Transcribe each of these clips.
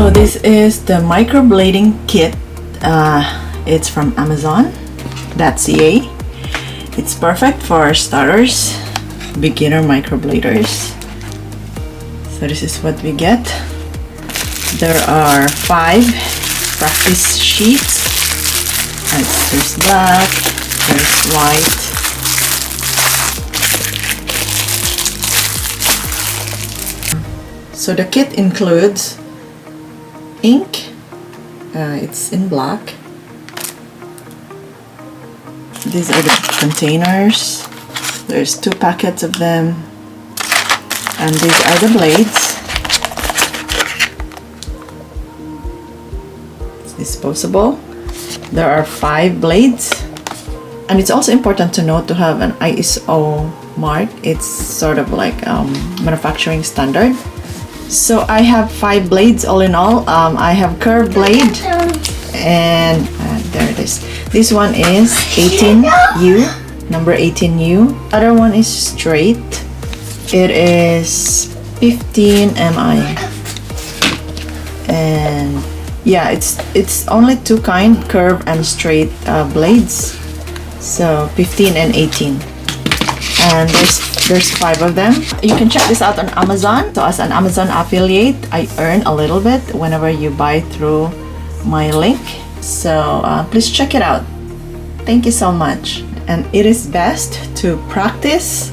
So this is the microblading kit. It's from Amazon.ca. It's perfect for starters, beginner microbladers. So this is what we get. There are 5 practice sheets. And there's black, there's white, so the kit includes ink, it's in black. These are the containers. There's 2 packets of them, and these are the blades. It's disposable. There are 5 blades, and it's also important to note to have an ISO mark. It's sort of like manufacturing standard. So I have 5 blades all in all. I have curved blade, and there it is. This one is 18U, number 18U. Other one is straight. It is 15 mi, and yeah, it's only 2 kind, curved and straight blades. So 15 and 18. And there's 5 of them. You can check this out on Amazon. So as an Amazon affiliate, I earn a little bit whenever you buy through my link. So please check it out. Thank you so much. And it is best to practice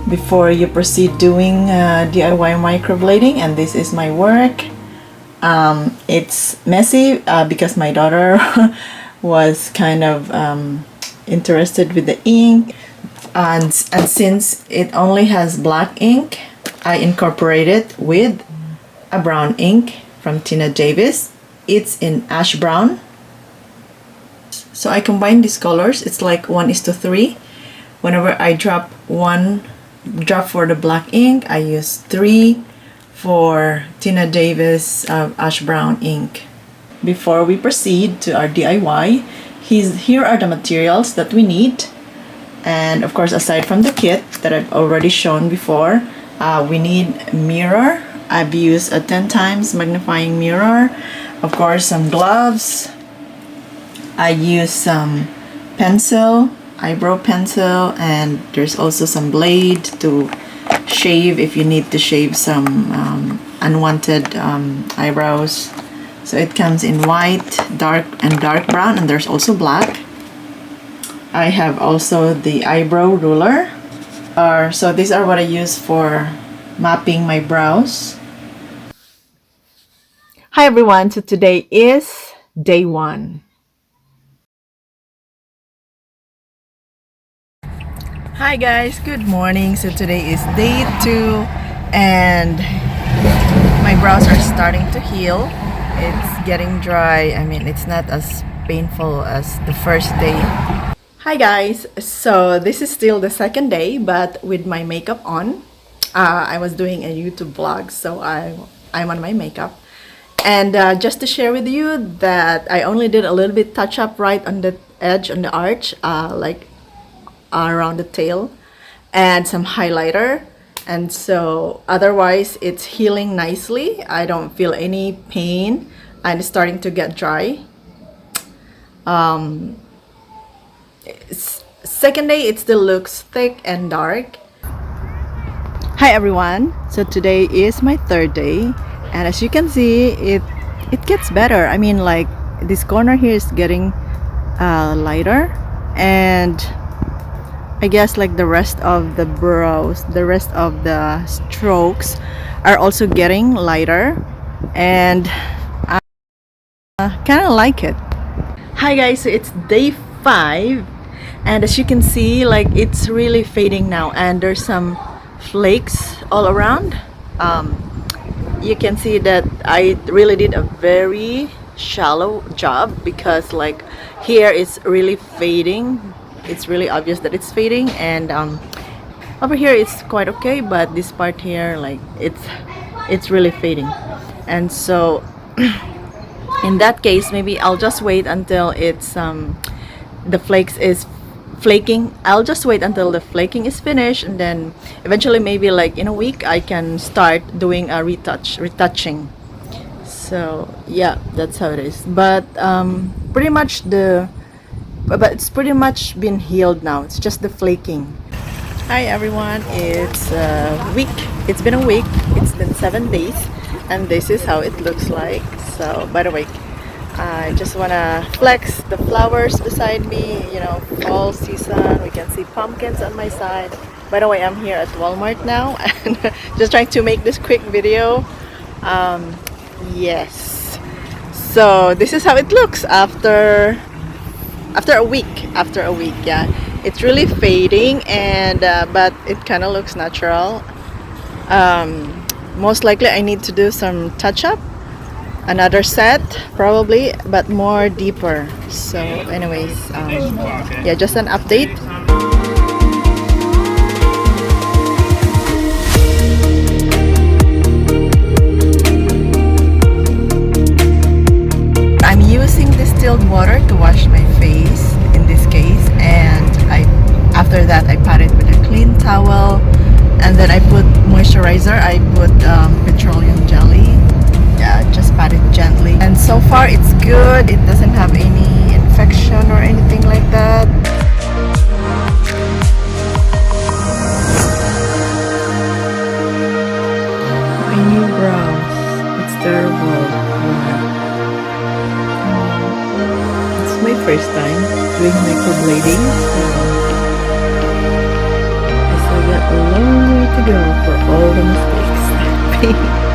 before you proceed doing DIY microblading. And this is my work. It's messy because my daughter was kind of interested with the ink. And since it only has black ink, I incorporate it with a brown ink from Tina Davis. It's in ash brown. So I combine these colors. It's like 1:3. Whenever I drop 1 drop for the black ink, I use 3 for Tina Davis ash brown ink. Before we proceed to our DIY, here are the materials that we need. And of course, aside from the kit that I've already shown before, we need mirror. I've used a 10 times magnifying mirror. Of course, some gloves. I use some pencil, eyebrow pencil, and there's also some blade to shave if you need to shave some unwanted eyebrows. So it comes in white, dark brown, and there's also black. I have also the eyebrow ruler. So these are what I use for mapping my brows. Hi everyone, so today is day 1. Hi guys, good morning. So today is day 2 and my brows are starting to heal. It's getting dry. I mean, it's not as painful as the first day. Hi guys, so this is still the second day, but with my makeup on. I was doing a YouTube vlog, so I'm on my makeup. And just to share with you that I only did a little bit touch up right on the edge, on the arch, like around the tail, and some highlighter. And so otherwise it's healing nicely. I don't feel any pain, and it's starting to get dry. Second day, it still looks thick and dark. Hi everyone, so today is my 3rd day, and as you can see, it gets better. I mean, like this corner here is getting lighter, and I guess like the rest of the brows, the rest of the strokes are also getting lighter, and I kind of like it. Hi guys, so it's day 5, and as you can see, like it's really fading now, and there's some flakes all around. You can see that I really did a very shallow job, because like here it's really fading. It's really obvious that it's fading, and over here it's quite okay, but this part here, like it's really fading. And so in that case, maybe I'll just wait until it's the flakes is flaking. I'll just wait until the flaking is finished, and then eventually maybe like in a week I can start doing a retouching. So yeah, that's how it is. But pretty much but it's pretty much been healed now. It's just the flaking. Hi everyone, it's a week. It's been a week. It's been 7 days, and this is how it looks like. So by the way, I just wanna flex the flowers beside me. You know, fall season. We can see pumpkins on my side. By the way, I'm here at Walmart now, and just trying to make this quick video. Yes. So this is how it looks after a week. Yeah, it's really fading, and but it kind of looks natural. Most likely I need to do some touch up, another set probably, but more deeper. So anyways, yeah, just an update. I'm using distilled water to wash my face in this case, and after that I pat it with a clean towel, and then I put moisturizer. I put petroleum jelly. Yeah, just pat it gently, and so far it's good. It doesn't have any infection or anything like that. My new brows, it's terrible. It's my first time doing microblading, so I still got a long way to go for all the mistakes.